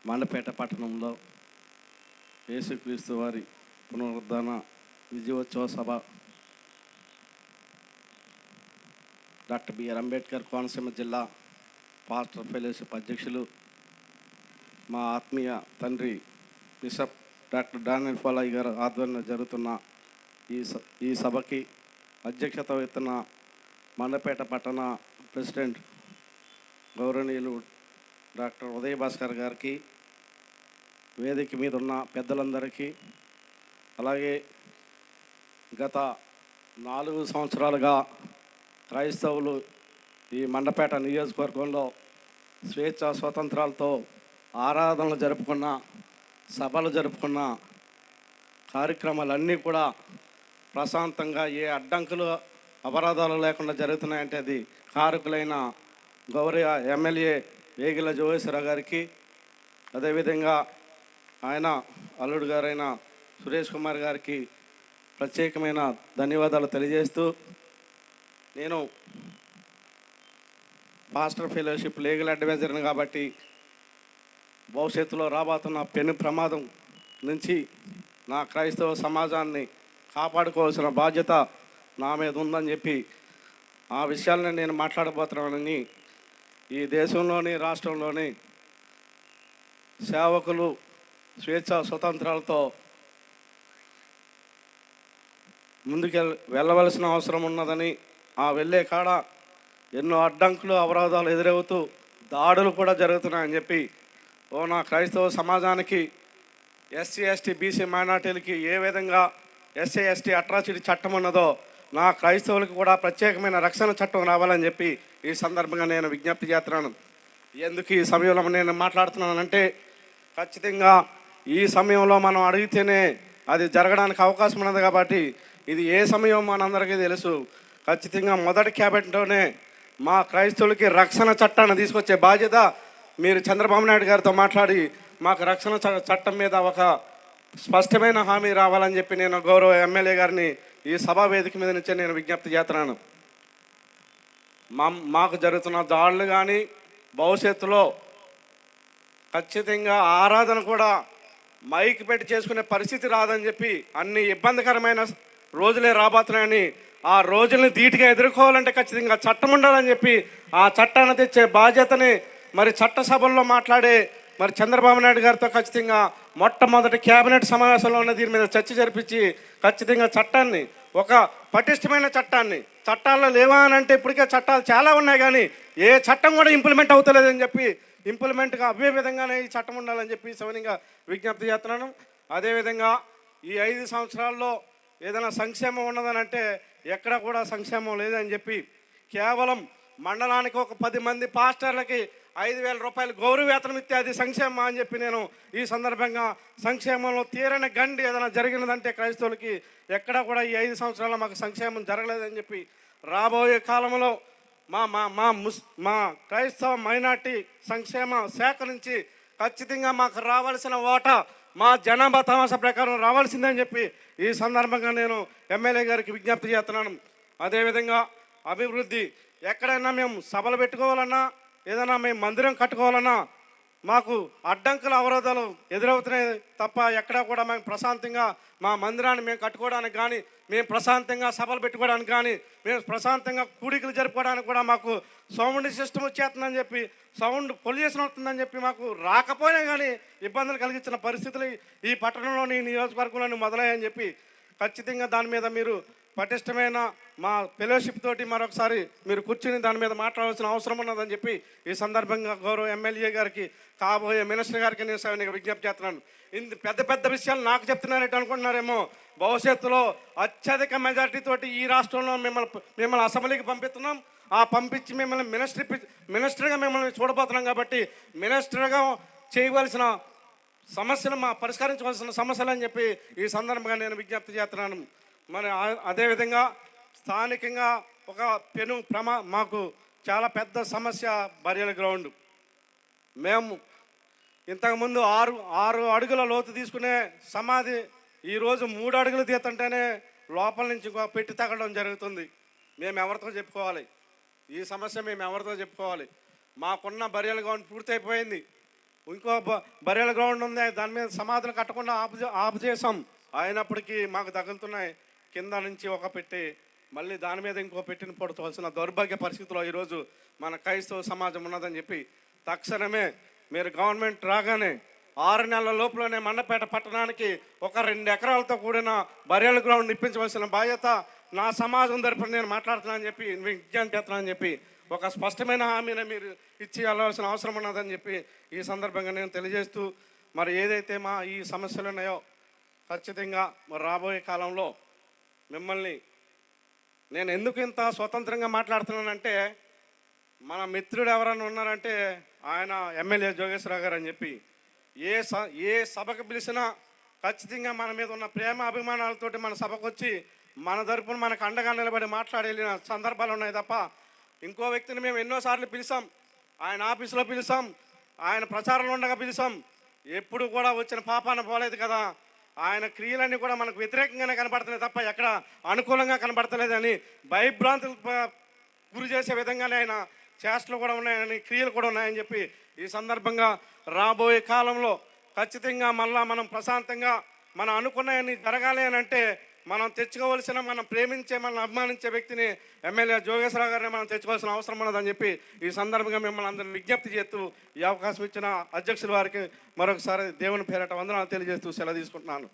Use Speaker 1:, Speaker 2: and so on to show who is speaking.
Speaker 1: మండపేట పట్టణంలో యేసుక్రీస్తు వారి పునరుద్ధాన విజయోత్సవ సభ డాక్టర్ బిఆర్ అంబేద్కర్ కోనసీమ జిల్లా పాస్టర్ ఫెలోషిప్ అధ్యక్షులు మా ఆత్మీయ తండ్రి బిషప్ డాక్టర్ డానియల్ ఫాలయ్య గారు ఆధ్వర్యంలో జరుగుతున్న ఈ సభకి అధ్యక్షత వహిస్తున్న మండపేట పట్టణ ప్రెసిడెంట్ గౌరవనీయులు డాక్టర్ ఉదయ భాస్కర్ గారికి, వేదిక మీద ఉన్న పెద్దలందరికీ, అలాగే గత 4 సంవత్సరాలుగా క్రైస్తవులు ఈ మండపేట నియోజకవర్గంలో స్వేచ్ఛా స్వాతంత్రాలతో ఆరాధనలు జరుపుకున్న, సభలు జరుపుకున్న కార్యక్రమాలన్నీ కూడా ప్రశాంతంగా ఏ అడ్డంకులు అపరాధాలు లేకుండా జరుగుతున్నాయంటే అది కారకులైన గౌరవ ఎమ్మెల్యే వేగిల జోగేశ్వరరావు గారికి, అదేవిధంగా ఆయన అల్లుడు గారైన సురేష్ కుమార్ గారికి ప్రత్యేకమైన ధన్యవాదాలు తెలియజేస్తూ, నేను పాస్టర్ ఫెలోషిప్ లీగల్ అడ్వైజర్ని కాబట్టి భవిష్యత్తులో రాబోతున్న పెను ప్రమాదం నుంచి నా క్రైస్తవ సమాజాన్ని కాపాడుకోవాల్సిన బాధ్యత నా మీద ఉందని చెప్పి ఆ విషయాలను నేను మాట్లాడబోతున్నానని ఈ దేశంలోని రాష్ట్రంలోని సేవకులు స్వేచ్ఛా స్వతంత్రాలతో ముందుకు వెళ్ళవలసిన అవసరం ఉన్నదని, ఆ వెళ్ళే కాడ ఎన్నో అడ్డంకులు అపరాధాలు ఎదురవుతూ దాడులు కూడా జరుగుతున్నాయని చెప్పి నా క్రైస్తవ సమాజానికి ఎస్సీ ఎస్టీ బీసీ మైనార్టీలకి ఏ విధంగా ఎస్సీ ఎస్టీ అట్రాసిటీ చట్టం ఉన్నదో నా క్రైస్తవులకు కూడా ప్రత్యేకమైన రక్షణ చట్టం రావాలని చెప్పి ఈ సందర్భంగా నేను విజ్ఞప్తి చేస్తున్నాను. ఎందుకు ఈ సమయంలో నేను మాట్లాడుతున్నానంటే, ఖచ్చితంగా ఈ సమయంలో మనం అడిగితేనే అది జరగడానికి అవకాశం ఉన్నది కాబట్టి ఇది ఏ సమయం మనందరికీ తెలుసు. ఖచ్చితంగా మొదటి క్యాబినెట్లోనే మా క్రైస్తవులకి రక్షణ చట్టాన్ని తీసుకొచ్చే బాధ్యత మీరు చంద్రబాబు నాయుడు గారితో మాట్లాడి మాకు రక్షణ చట్టం మీద ఒక స్పష్టమైన హామీ రావాలని చెప్పి నేను గౌరవ ఎమ్మెల్యే గారిని ఈ సభా వేదిక మీద నుంచే నేను విజ్ఞప్తి చేస్తున్నాను. మాకు జరుగుతున్న దాడులు కానీ భవిష్యత్తులో ఖచ్చితంగా ఆరాధన కూడా మైక్ పెట్టి చేసుకునే పరిస్థితి రాదని చెప్పి అన్ని ఇబ్బందికరమైన రోజులే రాబోతున్నాయని, ఆ రోజుల్ని ధీటుగా ఎదుర్కోవాలంటే ఖచ్చితంగా చట్టం ఉండాలని చెప్పి ఆ చట్టాన్ని తెచ్చే బాధ్యతని మరి చట్టసభల్లో మాట్లాడే మరి చంద్రబాబు నాయుడు గారితో ఖచ్చితంగా మొట్టమొదటి క్యాబినెట్ సమావేశంలోనే దీని మీద చర్చ జరిపించి ఖచ్చితంగా చట్టాన్ని, ఒక పటిష్టమైన చట్టాల్లో లేవా అని అంటే ఇప్పటికే చట్టాలు చాలా ఉన్నాయి కానీ ఏ చట్టం కూడా ఇంప్లిమెంట్ అవుతలేదని చెప్పి ఇంప్లిమెంట్గా అవే విధంగానే ఈ చట్టం ఉండాలని చెప్పి సవనీయంగా విజ్ఞప్తి చేస్తున్నాను. అదేవిధంగా ఈ 5 సంవత్సరాల్లో ఏదైనా సంక్షేమం ఉన్నదని అంటే ఎక్కడ కూడా సంక్షేమం లేదని చెప్పి కేవలం మండలానికి ఒక 10 మంది పాస్టర్లకి 5,000 రూపాయలు గౌరవ వేతనం ఇస్తే అది సంక్షేమం అని చెప్పి నేను ఈ సందర్భంగా సంక్షేమంలో తీరని గండి ఏదైనా జరిగినదంటే క్రైస్తవులకి ఎక్కడా కూడా ఈ 5 సంవత్సరాల్లో మాకు సంక్షేమం జరగలేదని చెప్పి రాబోయే కాలంలో మా క్రైస్తవ మైనార్టీ సంక్షేమ శాఖ నుంచి ఖచ్చితంగా మాకు రావాల్సిన ఓటా మా జనాభా తమాషా ప్రకారం రావాల్సిందని చెప్పి ఈ సందర్భంగా నేను ఎమ్మెల్యే గారికి విజ్ఞప్తి చేస్తున్నాను. అదేవిధంగా అభివృద్ధి ఎక్కడైనా మేము సభలు పెట్టుకోవాలన్నా, ఏదైనా మేము మందిరం కట్టుకోవాలన్నా మాకు అడ్డంకుల అవరోధాలు ఎదురవుతున్నాయి తప్ప ఎక్కడా కూడా మేము ప్రశాంతంగా మా మందిరాన్ని మేము కట్టుకోవడానికి కానీ, మేము ప్రశాంతంగా సభలు పెట్టుకోవడానికి కానీ, మేము ప్రశాంతంగా కూడికలు జరుపుకోవడానికి కూడా మాకు సౌండ్ సిస్టమ్ వచ్చేస్తుందని చెప్పి, సౌండ్ పొల్యూషన్ అవుతుందని చెప్పి మాకు రాకపోయినా కానీ ఇబ్బందులు కలిగించిన పరిస్థితులు ఈ పట్టణంలోని నియోజకవర్గంలోని మొదలయ్యని చెప్పి ఖచ్చితంగా దాని మీద మీరు పటిష్టమైన మా ఫెలోషిప్ తోటి మరొకసారి మీరు కూర్చుని దాని మీద మాట్లాడాల్సిన అవసరం ఉన్నదని చెప్పి ఈ సందర్భంగా గౌరవ ఎమ్మెల్యే గారికి, కాబోయే మినిస్టర్ గారికి నేను విజ్ఞప్తి చేస్తున్నాను. పెద్ద పెద్ద విషయాలు నాకు చెప్తున్నారంటే అనుకుంటున్నారేమో, భవిష్యత్తులో అత్యధిక మెజార్టీ తోటి ఈ రాష్ట్రంలో మిమ్మల్ని అసెంబ్లీకి పంపిస్తున్నాం. ఆ పంపించి మిమ్మల్ని మినిస్టర్గా మిమ్మల్ని చూడబోతున్నాం కాబట్టి మినిస్టర్గా చేయవలసిన సమస్యలు పరిష్కరించవలసిన సమస్యలు అని చెప్పి ఈ సందర్భంగా నేను విజ్ఞప్తి చేస్తున్నాను. మరి అదేవిధంగా స్థానికంగా ఒక మాకు చాలా పెద్ద సమస్య బరియల్ గ్రౌండ్. మేము ఇంతకుముందు 6 అడుగుల లోతు తీసుకునే సమాధి ఈరోజు 3 అడుగులు తీస్తుంటేనే లోపల నుంచి పెట్టి తగ్గడం జరుగుతుంది. మేము ఎవరితో చెప్పుకోవాలి ఈ సమస్య? మేము ఎవరితో చెప్పుకోవాలి? మాకున్న బరియల్ గ్రౌండ్ పూర్తయిపోయింది. ఇంకో బరేల గ్రౌండ్ ఉంది, దాని మీద సమాధులు కట్టకుండా ఆపు చేసాం. అయినప్పటికీ మాకు తగులుతున్నాయి. కింద నుంచి ఒక పెట్టి మళ్ళీ దాని మీద ఇంకో పెట్టిన పడుకోవాల్సిన దౌర్భాగ్య పరిస్థితిలో ఈరోజు మన క్రైస్తవ సమాజం ఉన్నదని చెప్పి తక్షణమే మీరు గవర్నమెంట్ రాగానే 6 నెలల లోపలనే మండపేట పట్టణానికి ఒక 2 ఎకరాలతో కూడిన బరేల గ్రౌండ్ ఇప్పించవలసిన బాధ్యత నా సమాజం తరపున నేను మాట్లాడుతున్నానని చెప్పి విజ్ఞప్తి చేస్తున్నానని చెప్పి ఒక స్పష్టమైన హామీని మీరు ఇచ్చి వెళ్ళవలసిన అవసరం ఉన్నదని చెప్పి ఈ సందర్భంగా నేను తెలియజేస్తూ, మరి ఏదైతే మా ఈ సమస్యలు ఉన్నాయో ఖచ్చితంగా మరి రాబోయే కాలంలో మిమ్మల్ని నేను ఎందుకు ఇంత స్వతంత్రంగా మాట్లాడుతున్నానంటే, మన మిత్రుడు ఎవరైనా ఉన్నారంటే ఆయన ఎమ్మెల్యే జోగేశ్వరరావు గారు అని చెప్పి ఏ సభకు పిలిచినా ఖచ్చితంగా మన మీద ఉన్న ప్రేమ అభిమానాలతోటి మన సభకు వచ్చి మన తరపున మనకు అండగా నిలబడి మాట్లాడి వెళ్ళిన సందర్భాలు ఉన్నాయి తప్ప ఇంకో వ్యక్తిని మేము ఎన్నోసార్లు పిలిచాం, ఆయన ఆఫీసులో పిలిచాం, ఆయన ప్రచారంలో ఉండగా పిలిచాం, ఎప్పుడు కూడా వచ్చిన పాపాన పోలేదు కదా. ఆయన క్రియలన్నీ కూడా మనకు వ్యతిరేకంగానే కనపడుతున్నాయి తప్ప ఎక్కడ అనుకూలంగా కనపడతలేదని భయభ్రాంతులకు గురి చేసే విధంగానే ఆయన చేష్టలు కూడా ఉన్నాయని, క్రియలు కూడా ఉన్నాయని చెప్పి ఈ సందర్భంగా రాబోయే కాలంలో ఖచ్చితంగా మళ్ళా మనం ప్రశాంతంగా మనం అనుకున్నాయని జరగాలి అని అంటే మనం తెచ్చుకోవాల్సిన, మనం ప్రేమించే, మనం అభిమానించే వ్యక్తిని ఎమ్మెల్యే జోగేశ్వరరావు గారిని మనం తెచ్చుకోవాల్సిన అవసరం ఉన్నదని చెప్పి ఈ సందర్భంగా మిమ్మల్ని అందరిని విజ్ఞప్తి చేస్తూ ఈ అవకాశం ఇచ్చిన అధ్యక్షుల వారికి మరొకసారి దేవుని పేరట వందనాలు తెలియజేస్తూ సెలవు తీసుకుంటున్నాను.